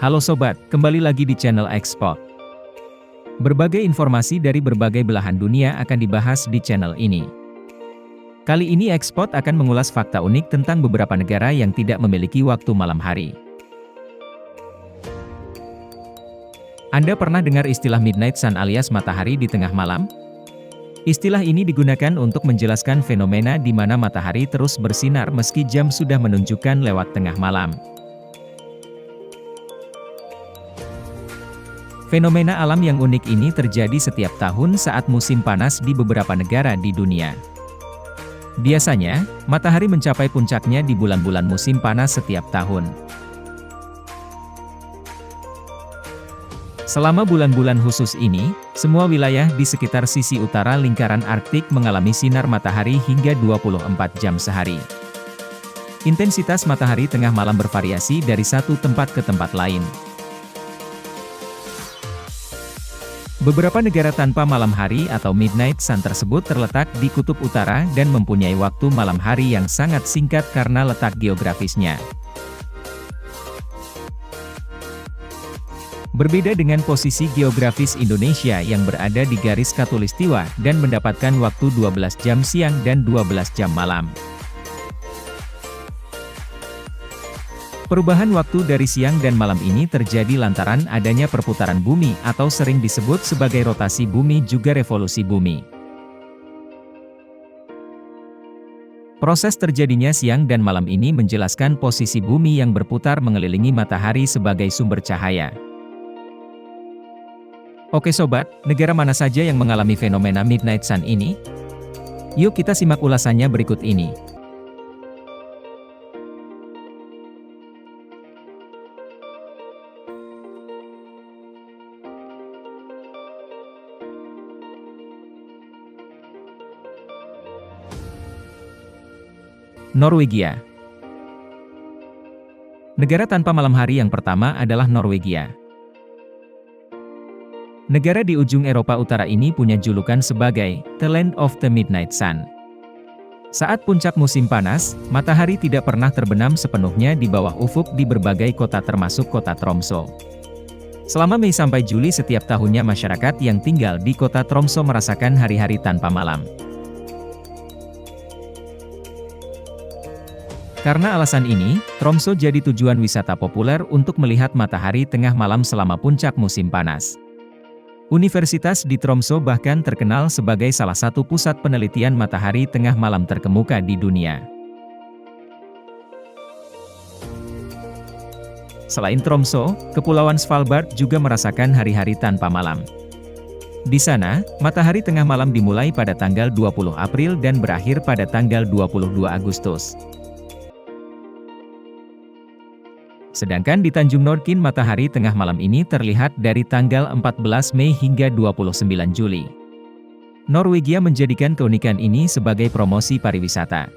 Halo sobat, kembali lagi di channel Expot. Berbagai informasi dari berbagai belahan dunia akan dibahas di channel ini. Kali ini Expot akan mengulas fakta unik tentang beberapa negara yang tidak memiliki waktu malam hari. Anda pernah dengar istilah Midnight Sun alias matahari di tengah malam? Istilah ini digunakan untuk menjelaskan fenomena di mana matahari terus bersinar meski jam sudah menunjukkan lewat tengah malam. Fenomena alam yang unik ini terjadi setiap tahun saat musim panas di beberapa negara di dunia. Biasanya, matahari mencapai puncaknya di bulan-bulan musim panas setiap tahun. Selama bulan-bulan khusus ini, semua wilayah di sekitar sisi utara lingkaran Arktik mengalami sinar matahari hingga 24 jam sehari. Intensitas matahari tengah malam bervariasi dari satu tempat ke tempat lain. Beberapa negara tanpa malam hari atau Midnight Sun tersebut terletak di kutub utara dan mempunyai waktu malam hari yang sangat singkat karena letak geografisnya. Berbeda dengan posisi geografis Indonesia yang berada di garis khatulistiwa dan mendapatkan waktu 12 jam siang dan 12 jam malam. Perubahan waktu dari siang dan malam ini terjadi lantaran adanya perputaran bumi atau sering disebut sebagai rotasi bumi juga revolusi bumi. Proses terjadinya siang dan malam ini menjelaskan posisi bumi yang berputar mengelilingi matahari sebagai sumber cahaya. Oke sobat, negara mana saja yang mengalami fenomena Midnight Sun ini? Yuk kita simak ulasannya berikut ini. Norwegia. Negara tanpa malam hari yang pertama adalah Norwegia. Negara di ujung Eropa Utara ini punya julukan sebagai The Land of the Midnight Sun. Saat puncak musim panas, matahari tidak pernah terbenam sepenuhnya di bawah ufuk di berbagai kota termasuk kota Tromsø. Selama Mei sampai Juli setiap tahunnya masyarakat yang tinggal di kota Tromsø merasakan hari-hari tanpa malam. Karena alasan ini, Tromsø jadi tujuan wisata populer untuk melihat matahari tengah malam selama puncak musim panas. Universitas di Tromsø bahkan terkenal sebagai salah satu pusat penelitian matahari tengah malam terkemuka di dunia. Selain Tromsø, Kepulauan Svalbard juga merasakan hari-hari tanpa malam. Di sana, matahari tengah malam dimulai pada tanggal 20 April dan berakhir pada tanggal 22 Agustus. Sedangkan di Tanjung Norkin matahari tengah malam ini terlihat dari tanggal 14 Mei hingga 29 Juli. Norwegia menjadikan keunikan ini sebagai promosi pariwisata.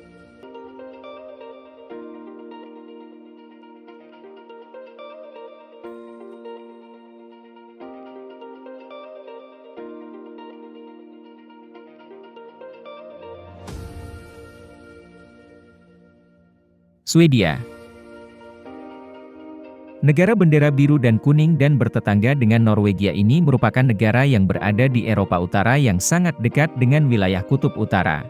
Swedia. Negara bendera biru dan kuning dan bertetangga dengan Norwegia ini merupakan negara yang berada di Eropa Utara yang sangat dekat dengan wilayah Kutub Utara.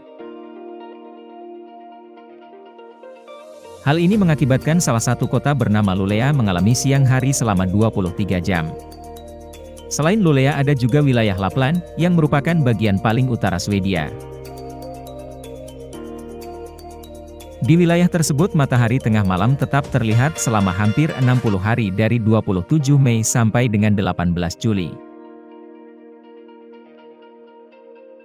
Hal ini mengakibatkan salah satu kota bernama Luleå mengalami siang hari selama 23 jam. Selain Luleå ada juga wilayah Lapland, yang merupakan bagian paling utara Swedia. Di wilayah tersebut matahari tengah malam tetap terlihat selama hampir 60 hari dari 27 Mei sampai dengan 18 Juli.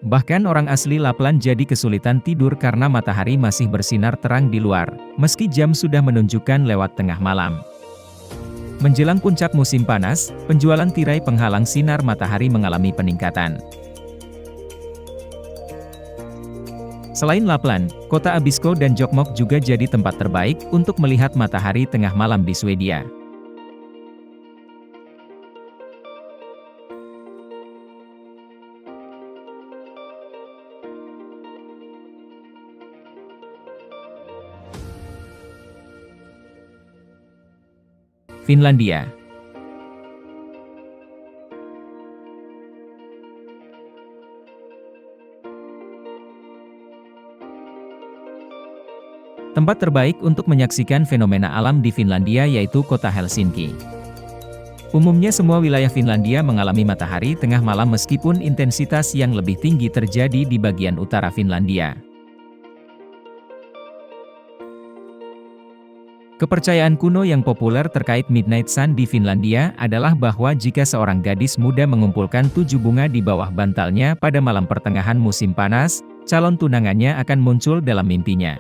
Bahkan orang asli Lapland jadi kesulitan tidur karena matahari masih bersinar terang di luar, meski jam sudah menunjukkan lewat tengah malam. Menjelang puncak musim panas, penjualan tirai penghalang sinar matahari mengalami peningkatan. Selain Lapland, kota Abisko dan Jokkmokk juga jadi tempat terbaik untuk melihat matahari tengah malam di Swedia. Finlandia. Tempat terbaik untuk menyaksikan fenomena alam di Finlandia yaitu kota Helsinki. Umumnya semua wilayah Finlandia mengalami matahari tengah malam meskipun intensitas yang lebih tinggi terjadi di bagian utara Finlandia. Kepercayaan kuno yang populer terkait Midnight Sun di Finlandia adalah bahwa jika seorang gadis muda mengumpulkan 7 bunga di bawah bantalnya pada malam pertengahan musim panas, calon tunangannya akan muncul dalam mimpinya.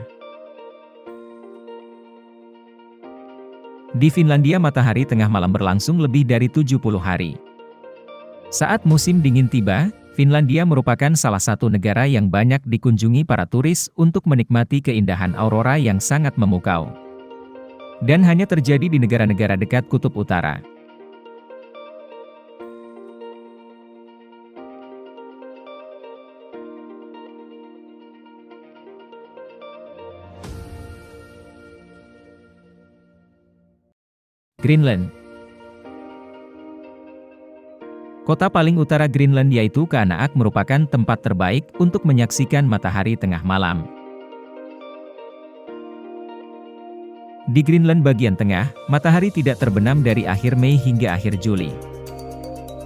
Di Finlandia matahari tengah malam berlangsung lebih dari 70 hari. Saat musim dingin tiba, Finlandia merupakan salah satu negara yang banyak dikunjungi para turis untuk menikmati keindahan aurora yang sangat memukau. Dan hanya terjadi di negara-negara dekat Kutub Utara. Greenland. Kota paling utara Greenland yaitu Qaanaaq merupakan tempat terbaik untuk menyaksikan matahari tengah malam. Di Greenland bagian tengah, matahari tidak terbenam dari akhir Mei hingga akhir Juli.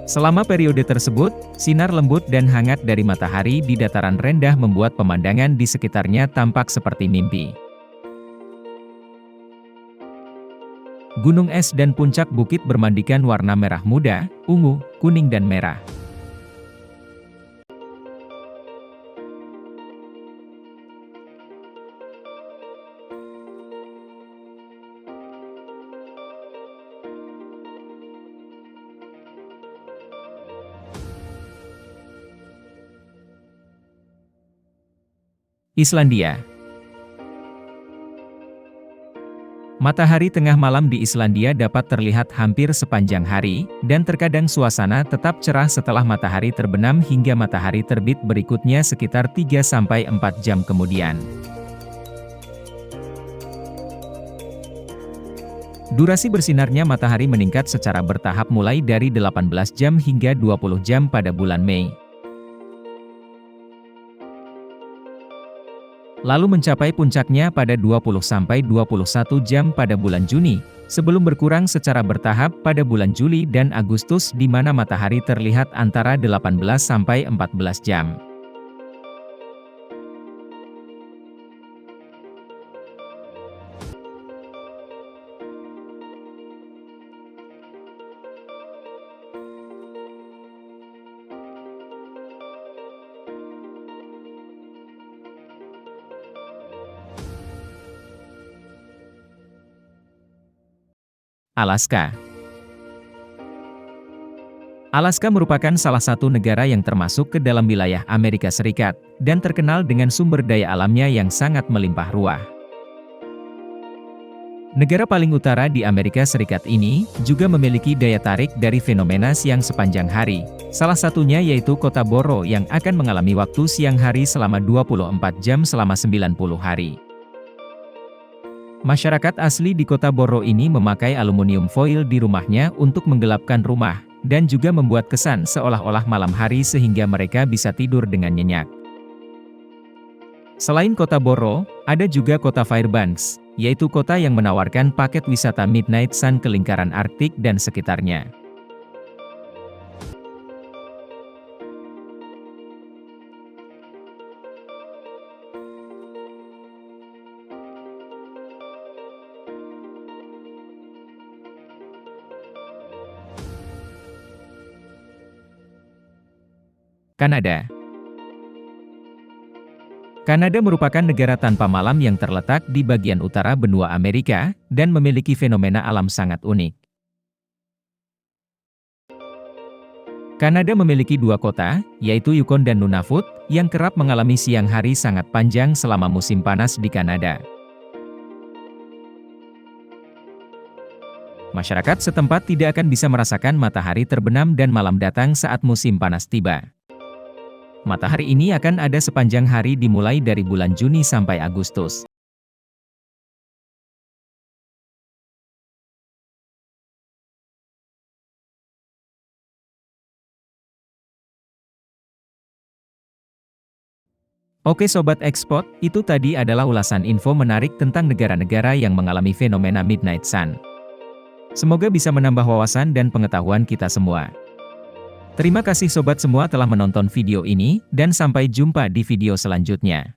Selama periode tersebut, sinar lembut dan hangat dari matahari di dataran rendah membuat pemandangan di sekitarnya tampak seperti mimpi. Gunung es dan puncak bukit bermandikan warna merah muda, ungu, kuning dan merah. Islandia. Matahari tengah malam di Islandia dapat terlihat hampir sepanjang hari, dan terkadang suasana tetap cerah setelah matahari terbenam hingga matahari terbit berikutnya sekitar 3-4 jam kemudian. Durasi bersinarnya matahari meningkat secara bertahap mulai dari 18 jam hingga 20 jam pada bulan Mei. Lalu mencapai puncaknya pada 20-21 jam pada bulan Juni, sebelum berkurang secara bertahap pada bulan Juli dan Agustus di mana matahari terlihat antara 18-14 jam. Alaska. Alaska merupakan salah satu negara yang termasuk ke dalam wilayah Amerika Serikat, dan terkenal dengan sumber daya alamnya yang sangat melimpah ruah. Negara paling utara di Amerika Serikat ini, juga memiliki daya tarik dari fenomena siang sepanjang hari, salah satunya yaitu kota Boro yang akan mengalami waktu siang hari selama 24 jam selama 90 hari. Masyarakat asli di kota Boro ini memakai aluminium foil di rumahnya untuk menggelapkan rumah, dan juga membuat kesan seolah-olah malam hari sehingga mereka bisa tidur dengan nyenyak. Selain kota Boro, ada juga kota Fairbanks, yaitu kota yang menawarkan paket wisata Midnight Sun ke lingkaran Arktik dan sekitarnya. Kanada. Kanada merupakan negara tanpa malam yang terletak di bagian utara benua Amerika, dan memiliki fenomena alam sangat unik. Kanada memiliki 2 kota, yaitu Yukon dan Nunavut, yang kerap mengalami siang hari sangat panjang selama musim panas di Kanada. Masyarakat setempat tidak akan bisa merasakan matahari terbenam dan malam datang saat musim panas tiba. Matahari ini akan ada sepanjang hari dimulai dari bulan Juni sampai Agustus. Oke Sobat Ekspot, itu tadi adalah ulasan info menarik tentang negara-negara yang mengalami fenomena Midnight Sun. Semoga bisa menambah wawasan dan pengetahuan kita semua. Terima kasih sobat semua telah menonton video ini, dan sampai jumpa di video selanjutnya.